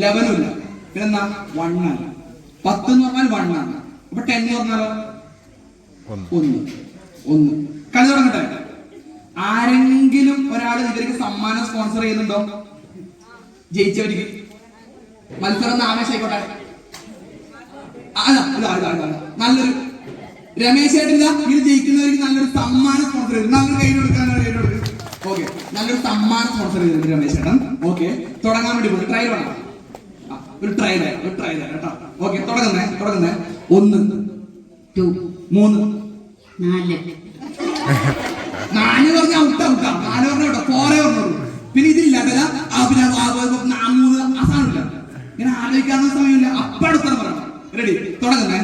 11 ഇല്ല. പിന്നെന്താ 1 ആണ്. 10 എന്ന് പറഞ്ഞാൽ 1 ആണ്. അപ്പൊ 10 എന്ന് പറഞ്ഞാലോ 1. കളി തുടങ്ങട്ടെ. ആരെങ്കിലും ഒരാൾ ഇവർക്ക് സമ്മാനം സ്പോൺസർ ചെയ്യുന്നുണ്ടോ? ജയിച്ചവർക്ക് മത്സരം ആവേശായിക്കോട്ടെ. നല്ലൊരു രമേശ് ചേട്ടൻ ഇത് ജയിക്കുന്നവർക്ക് നല്ലൊരു സമ്മാനം സ്പോൺസർ ചെയ്തു. നല്ലൊരു കൈ കൊടുക്കാൻ ഓക്കെ. നല്ലൊരു സമ്മാനം സ്പോൺസർ ചെയ്തിട്ടുണ്ട് രമേശ് ചേട്ടൻ. ഓക്കെ, തുടങ്ങാൻ വേണ്ടി പോയി ട്രയൽ വേണം. ഒരു ട്രയൽ കേട്ടോ. ഓക്കെ, തുടങ്ങുന്നേ 1 2 3 4 പറഞ്ഞ ഔട്ടാ. 4 പറഞ്ഞ 4 പറഞ്ഞോളൂ. പിന്നെ ഇതില്ല പിന്നെ 3 ആ സാധനമില്ല. ഇങ്ങനെ ആലോചിക്കാവുന്ന സമയമില്ല. അപ്പടുത്താണ് പറയണം. റെഡി? തുടങ്ങുന്നേ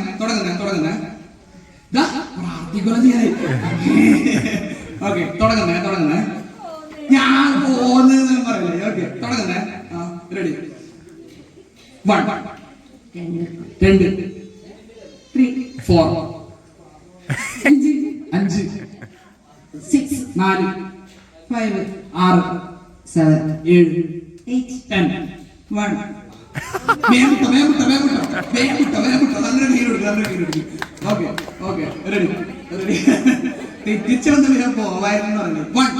ഓക്കെ. തുടങ്ങുന്നേ ഞാൻ പോന്ന് പറയില്ലേ. ഓക്കെ, തുടങ്ങുന്നേ. റെഡി? 1 2 3 4 5 6 4 5 6 7 7 8 10 1 ഓക്കെ. റെഡി? തെറ്റിച്ചൊന്ന് ഞാൻ പോവായിരുന്നു പറഞ്ഞു. 1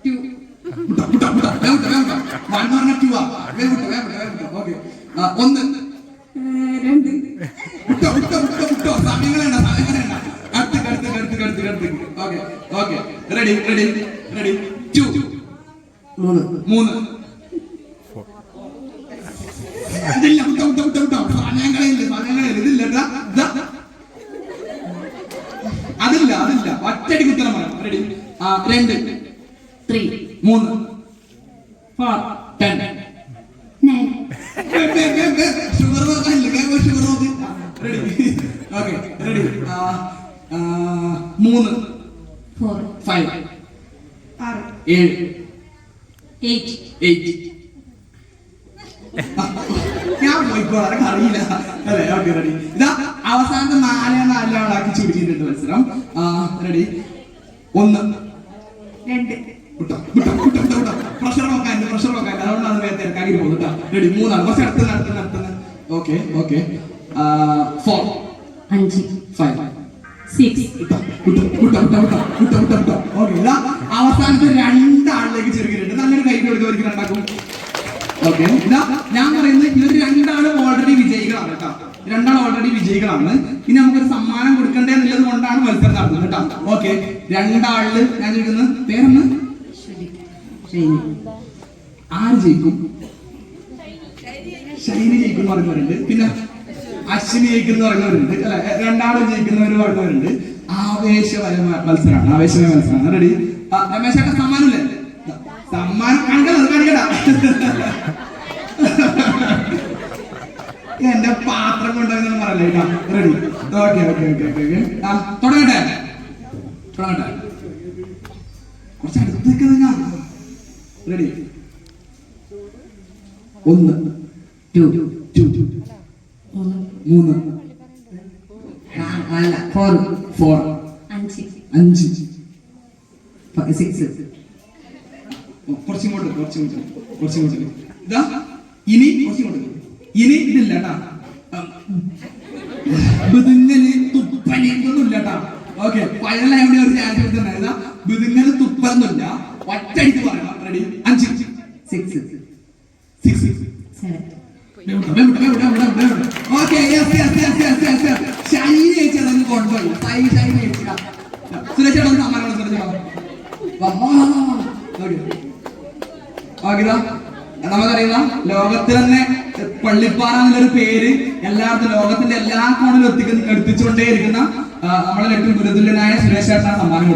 2 ഓക്കെ. 1 2 സമയങ്ങളേണ്ട. ഓക്കെ. റെഡി? 2 3 ഇതില്ല. ഇതില്ല. അതില്ല. ഒറ്റടിക്ക് ഉത്തരം പറയാം. റെഡി? 2 3 4 10 ഷുഗർ നോക്കാനില്ല. ഷുഗർ നോക്ക്. റെഡി? ഓക്കെ. റെഡി? 3 4 5 6 7 8 ഞാൻ പോയിക്കോളാം, അറിയില്ല അല്ലേ. Okay, ready? ഇതാ അവസാനത്തെ 4 ആളാക്കി ചുരുക്കിയിട്ടുണ്ട് മത്സരം. റെഡി? 1 2 പ്രഷർ നോക്കാൻ അതുകൊണ്ടാണ് നേരത്തെ ഇറക്കാക്കി പോകുന്നത്. റെഡി? 3 ആണ്. കുറച്ച് അടുത്തുനിന്ന്. ഓക്കെ. 4 5 5 6 ഓക്കെ. ഇതാ അവസാനത്തെ 2 ആളിലേക്ക് ചുരുക്കിയിട്ടുണ്ട്. നല്ലൊരു കൈ കൊടുത്തവർക്ക് രണ്ടാക്കും. ഓക്കെ. ഇതാ ഞാൻ പറയുന്നത് ഇവർ 2 ആളും ഓൾറെഡി വിജയികളാണ് കേട്ടോ. 2 ആൾ ഓൾറെഡി വിജയികളാണ്. ഇനി നമുക്കൊരു സമ്മാനം കൊടുക്കണ്ടേ എന്നുള്ളത് കൊണ്ടാണ് മത്സരം നടത്തുന്നത് കേട്ടോ. ഓക്കെ. 2 ആളില് ഞാൻ ചോദിക്കുന്നത് പേരൊന്ന് ആര് ജയിക്കും? ഷൈനി ജയിക്കും എന്ന് പറയുന്നവരുണ്ട്. പിന്നെ അശ്വിനി ജയിക്കുന്ന പറയുന്നവരുണ്ട് അല്ലെ. 2 ആളും ജയിക്കുന്നവർ പറയുന്നവരുണ്ട്. ആവേശമായ മത്സരമാണ്. റെഡി? രമേശ് ചേട്ടൻ സമ്മാനമില്ലേ? സമ്മാനം കാണിക്കടാ. എന്റെ പാത്രം കൊണ്ടുവന്ന് പറയല്ലേ കേട്ടോ. റെഡി? ഓക്കെ. തുടങ്ങട്ടെ. കുറച്ച് അടുത്തേക്ക് ഞാൻ. റെഡി? 1 2 3 4 5 6 കുറച്ചിങ്ങോട്ട്. ഇതാ ഇനി കുറച്ചിങ്ങോട്ട്. ഇനി ഇതില്ല കേട്ടാ. ബിതുങ്ങല് തുപ്പല് ഇതൊന്നും ഇല്ല കേട്ടാ. ഓക്കെ. ഫൈനൽ എവിടെ ഒരു ചാൻസ് എടുത്തിട്ടുണ്ടായിരുന്ന ബിതുങ്ങല് തുപ്പലൊന്നുമില്ല. ഒറ്റടിക്ക് പറയണം. റെഡി? 5 6 7 ഓക്കെ. ഷൈനി ചേച്ചി കൊണ്ടുപോയി. സുരേഷ് ചേട്ടൻ സമ്മാനം നമുക്കറിയുന്ന ലോകത്തിൽ തന്നെ പള്ളിപ്പാറ എന്നുള്ളൊരു പേര് എല്ലായിടത്തും ലോകത്തിന്റെ എല്ലാ കോണിലും എത്തിച്ചുകൊണ്ടേയിരിക്കുന്ന നമ്മളെ ഏറ്റവും ഗുരുതുല്യനായ സുരേഷ് ചേട്ടനാണ് സമ്മാനം.